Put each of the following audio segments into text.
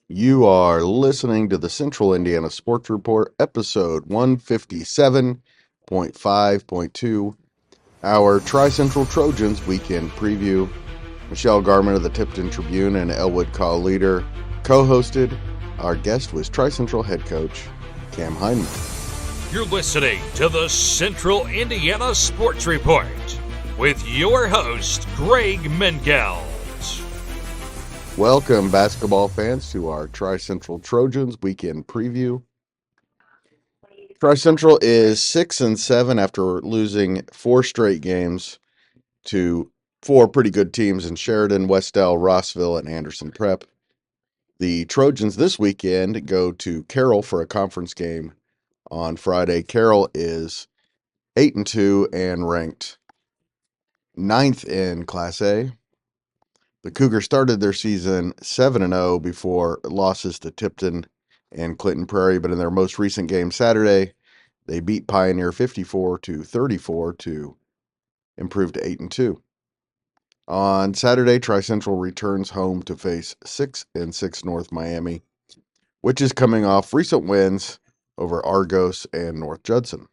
You are listening to the Central Indiana Sports Report, episode 157.5.2, our Tri-Central Trojans weekend preview. Michelle Garmon of the Tipton Tribune and Elwood Call Leader co-hosted. Our guest was Tri-Central head coach Cam Hindman. You're listening to the Central Indiana Sports Report with your host, Greg Mengelt. Welcome, basketball fans, to our Tri-Central Trojans weekend preview. Tri-Central is 6-7 after losing 4 straight games to 4 pretty good teams in Sheridan, Westell, Rossville, and Anderson Prep. The Trojans this weekend go to Carroll for a conference game on Friday. Carroll is 8-2 and ranked 9th in Class A. The Cougars started their season 7-0 before losses to Tipton and Clinton Prairie, but in their most recent game Saturday, they beat Pioneer 54-34 to improve to 8-2. On Saturday, Tri-Central returns home to face 6-6 North Miami, which is coming off recent wins over Argos and North Judson.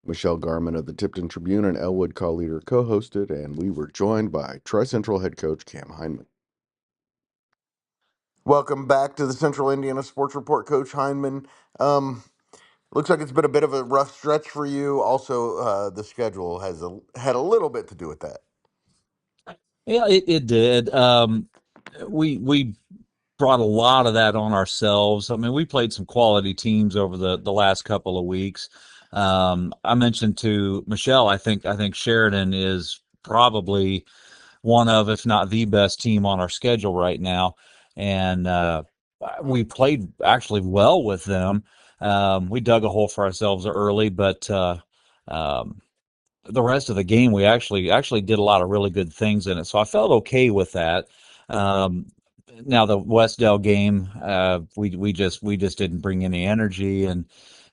Michelle Garmon of the Tipton Tribune and Elwood Call Leader co-hosted, and we were joined by Tri-Central head coach Cam Hindman. Welcome back to the Central Indiana Sports Report, Coach Hindman. Looks like it's been a bit of a rough stretch for you. Also, the schedule has had a little bit to do with that. Yeah, it did. We brought a lot of that on ourselves. I mean, we played some quality teams over the last couple of weeks. I mentioned to Michelle, I think Sheridan is probably one of, if not the best team on our schedule right now, and we played actually well with them. We dug a hole for ourselves early, but um, the rest of the game we actually did a lot of really good things in it, so I felt okay with that. Um, Now the Westdale game, we just didn't bring any energy, and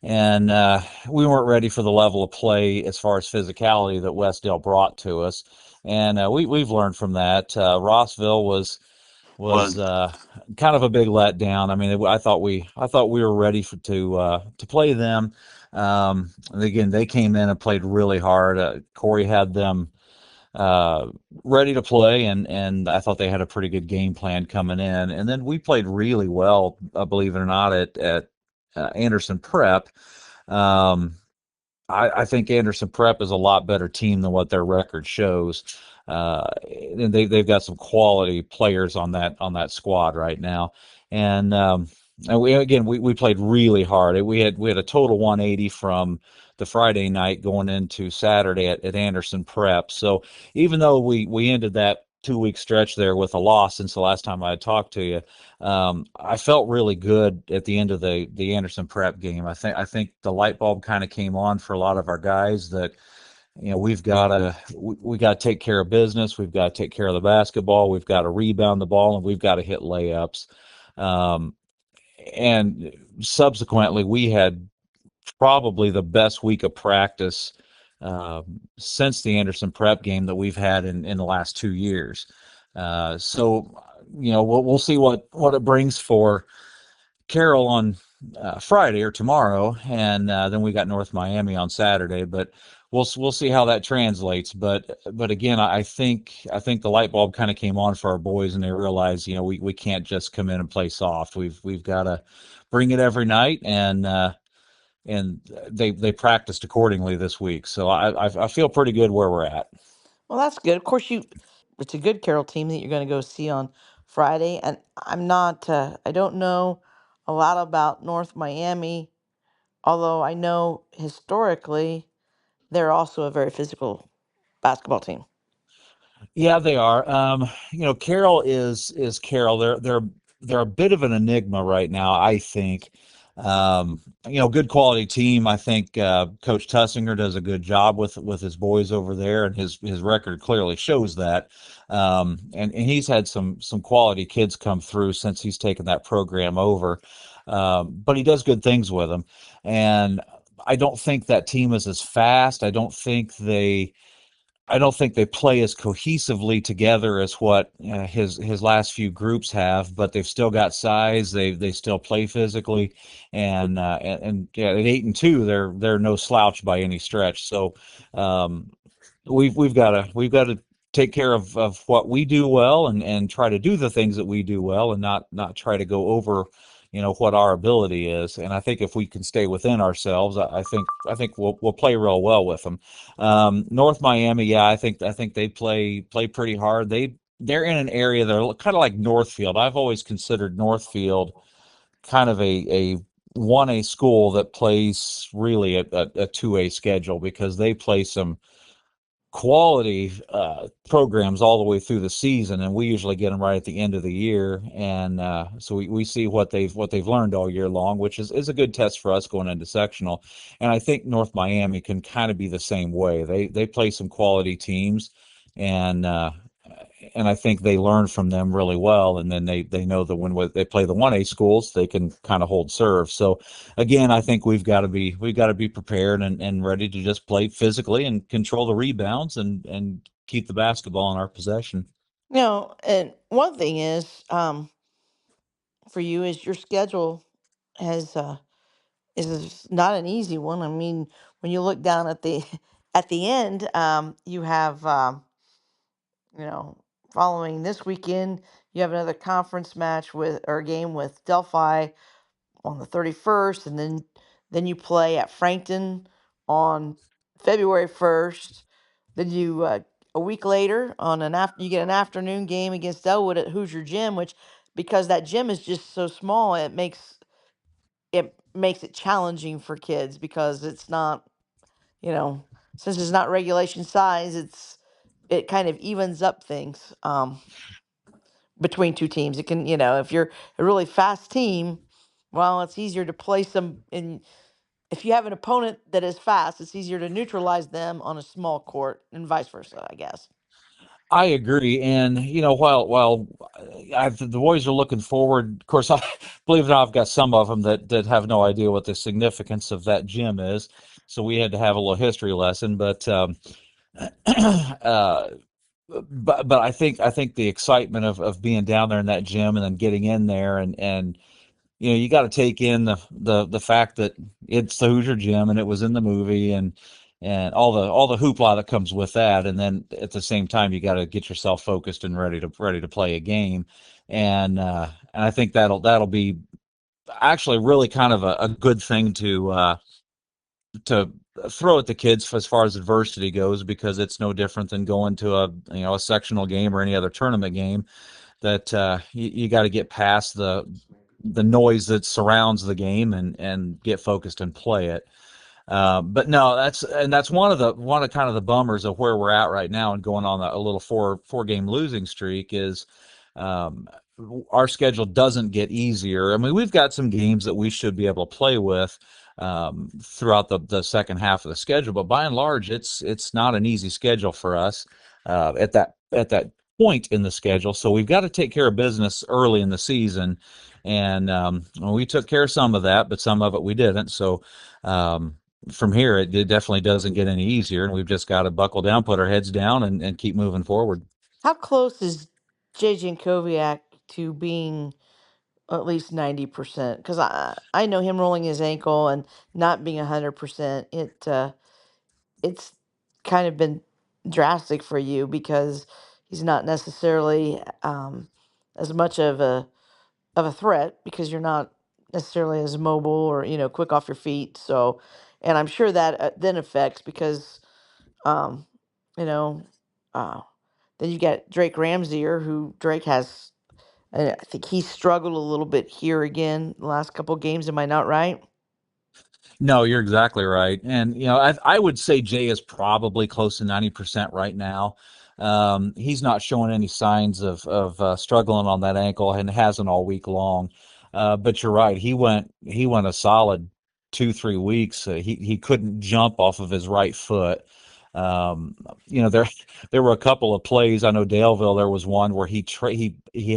we weren't ready for the level of play as far as physicality that Westdale brought to us, and we've learned from that. Rossville was kind of a big letdown. I mean, I thought we were ready to play them. And again, they came in and played really hard. Corey had them uh, ready to play, and I thought they had a pretty good game plan coming in. And then we played really well, believe it or not, at Anderson Prep. Um, I think Anderson Prep is a lot better team than what their record shows. And they've got some quality players on that squad right now. And we played really hard. We had a total 180 from the Friday night going into Saturday at Anderson Prep. So even though we ended that 2 week stretch there with a loss since the last time I had talked to you, I felt really good at the end of the Anderson Prep game. I think the light bulb kind of came on for a lot of our guys that we got to take care of business. We've got to take care of the basketball. We've got to rebound the ball, and we've got to hit layups. Um, and subsequently, we had probably the best week of practice since the Anderson Prep game that we've had in the last 2 years. So we'll see what it brings for Carroll on Friday or tomorrow, and then we got North Miami on Saturday. But we'll see how that translates. But again, I think the light bulb kind of came on for our boys, and they realized we can't just come in and play soft. We've got to bring it every night, and they practiced accordingly this week. So I feel pretty good where we're at. Well, that's good. Of course, it's a good Carroll team that you're going to go see on Friday. And I don't know a lot about North Miami, although I know historically they're also a very physical basketball team. Yeah, they are. Carroll is Carroll. They're a bit of an enigma right now, I think. Good quality team. I think Coach Tussinger does a good job with his boys over there, and his record clearly shows that. And he's had some quality kids come through since he's taken that program over. But he does good things with them, and I don't think that team is as fast. I don't think they I don't think they play as cohesively together as what his last few groups have, but they've still got size. They still play physically, and yeah, at 8-2, they're no slouch by any stretch. So um, we've got to take care of what we do well, and try to do the things that we do well, and not try to go over what our ability is. And I think if we can stay within ourselves, I think we'll play real well with them. North Miami, yeah, I think they play pretty hard. They're in an area, they're kind of like Northfield. I've always considered Northfield kind of a 1A school that plays really a 2A schedule, because they play some quality programs all the way through the season, and we usually get them right at the end of the year. And so we see what they've learned all year long, which is a good test for us going into sectional. And I think North Miami can kind of be the same way. They play some quality teams, and and I think they learn from them really well. And then they know that when they play the 1A schools, they can kind of hold serve. So again, I think we've got to be prepared and ready to just play physically and control the rebounds and keep the basketball in our possession. And one thing is, for you is your schedule has is not an easy one. I mean, when you look down at the at the end, you have you know, following this weekend, you have another conference match with or game with Delphi on the 31st, and then you play at Frankton on February 1st. Then you a week later on an after you get an afternoon game against Elwood at Hoosier Gym, which because that gym is just so small, it makes it challenging for kids because it's not, you know, since it's not regulation size, it kind of evens up things between two teams. It can, if you're a really fast team, well, it's easier to play some in. If you have an opponent that is fast, it's easier to neutralize them on a small court and vice versa, I guess. I agree, and while the boys are looking forward. Of course, I believe it or not, I've got some of them that have no idea what the significance of that gym is. So we had to have a little history lesson, uh, but I think the excitement of being down there in that gym and then getting in there, and you got to take in the fact that it's the Hoosier Gym and it was in the movie, and all the hoopla that comes with that. And then at the same time, you got to get yourself focused and ready to play a game. And I think that'll be actually really kind of a good thing to throw at the kids as far as adversity goes, because it's no different than going to a sectional game or any other tournament game. That you got to get past the noise that surrounds the game, and get focused and play it. But no, that's one of kind of the bummers of where we're at right now, and going on a little four game losing streak is, um, our schedule doesn't get easier. I mean, we've got some games that we should be able to play with throughout the second half of the schedule, but by and large, it's not an easy schedule for us at that point in the schedule. So we've got to take care of business early in the season, and well, we took care of some of that, but some of it we didn't. So um, from here, it definitely doesn't get any easier, and we've just got to buckle down, put our heads down, and keep moving forward. How close is JJ Koviak to being at least 90%? Because I know him rolling his ankle and not being 100%. It's kind of been drastic for you because he's not necessarily as much of a threat because you're not necessarily as mobile or quick off your feet. So, and I'm sure that then affects because um, you know uh, then you got Drake Ramsier, who Drake has. I think he struggled a little bit here again the last couple games. Am I not right? No, you're exactly right. And I would say Jay is probably close to 90% right now. He's not showing any signs of struggling on that ankle, and hasn't all week long. But you're right. He went a solid 2 3 weeks. He couldn't jump off of his right foot. Um, there were a couple of plays. I know Daleville. There was one where he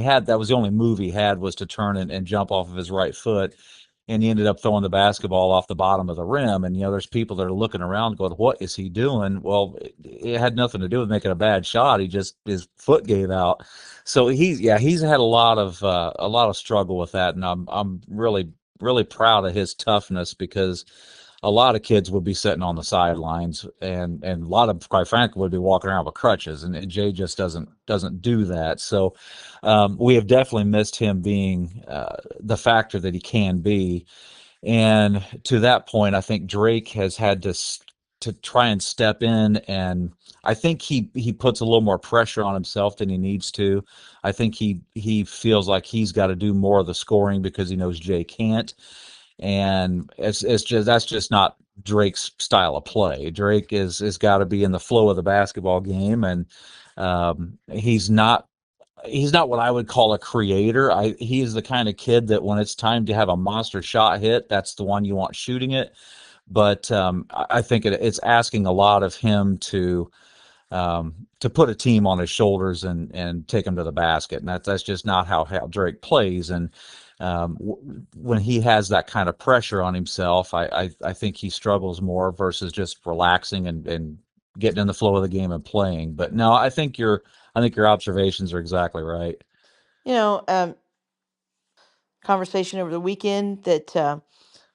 had, that was the only move he had, was to turn and jump off of his right foot, and he ended up throwing the basketball off the bottom of the rim. And there's people that are looking around going, "What is he doing?" Well, it had nothing to do with making a bad shot. He just his foot gave out. So he's had a lot of struggle with that, and I'm really proud of his toughness, because a lot of kids would be sitting on the sidelines, and a lot of, quite frankly, would be walking around with crutches, and Jay just doesn't do that. So we have definitely missed him being the factor that he can be. And to that point, I think Drake has had to try and step in, and I think he puts a little more pressure on himself than he needs to. I think he feels like he's got to do more of the scoring because he knows Jay can't, and it's just that's just not Drake's style of play. Drake is got to be in the flow of the basketball game, and he's not what I would call a creator. He's the kind of kid that when it's time to have a monster shot hit, that's the one you want shooting it. But I think it's asking a lot of him to put a team on his shoulders and take him to the basket, and that's just not how Drake plays. And when he has that kind of pressure on himself, I think he struggles more versus just relaxing and getting in the flow of the game and playing. But no, I think your observations are exactly right. You know, conversation over the weekend that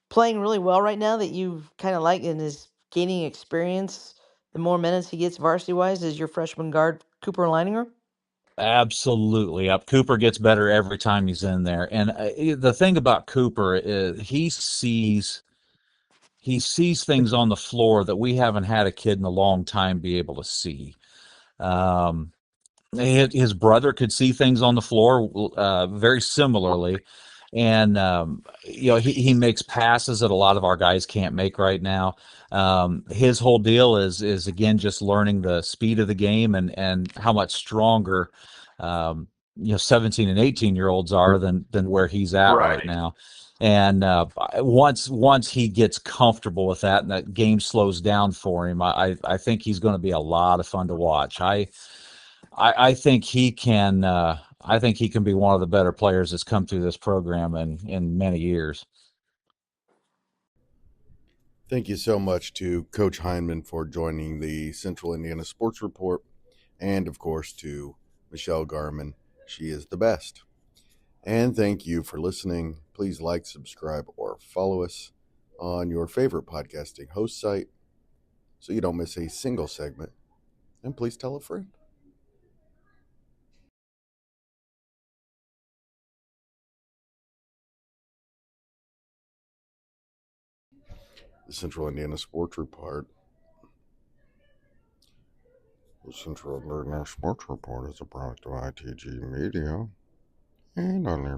playing really well right now that you kind of like and is gaining experience. The more minutes he gets varsity wise is your freshman guard Cooper Leininger. Absolutely. Up Cooper gets better every time he's in there. And the thing about Cooper is he sees things on the floor that we haven't had a kid in a long time be able to see. Um, his brother could see things on the floor very similarly, and he makes passes that a lot of our guys can't make right now. His whole deal is again just learning the speed of the game and how much stronger 17 and 18-year-olds are than where he's at right Right. now. And once he gets comfortable with that and that game slows down for him, I think he's going to be a lot of fun to watch. I think he can. I think he can be one of the better players that's come through this program in many years. Thank you so much to Coach Hindman for joining the Central Indiana Sports Report, and of course to Michelle Garmon. She is the best. And thank you for listening. Please like, subscribe, or follow us on your favorite podcasting host site so you don't miss a single segment. And please tell a friend. The Central Indiana Sports Report. The Central Indiana Sports Report is a product of ITG Media and on their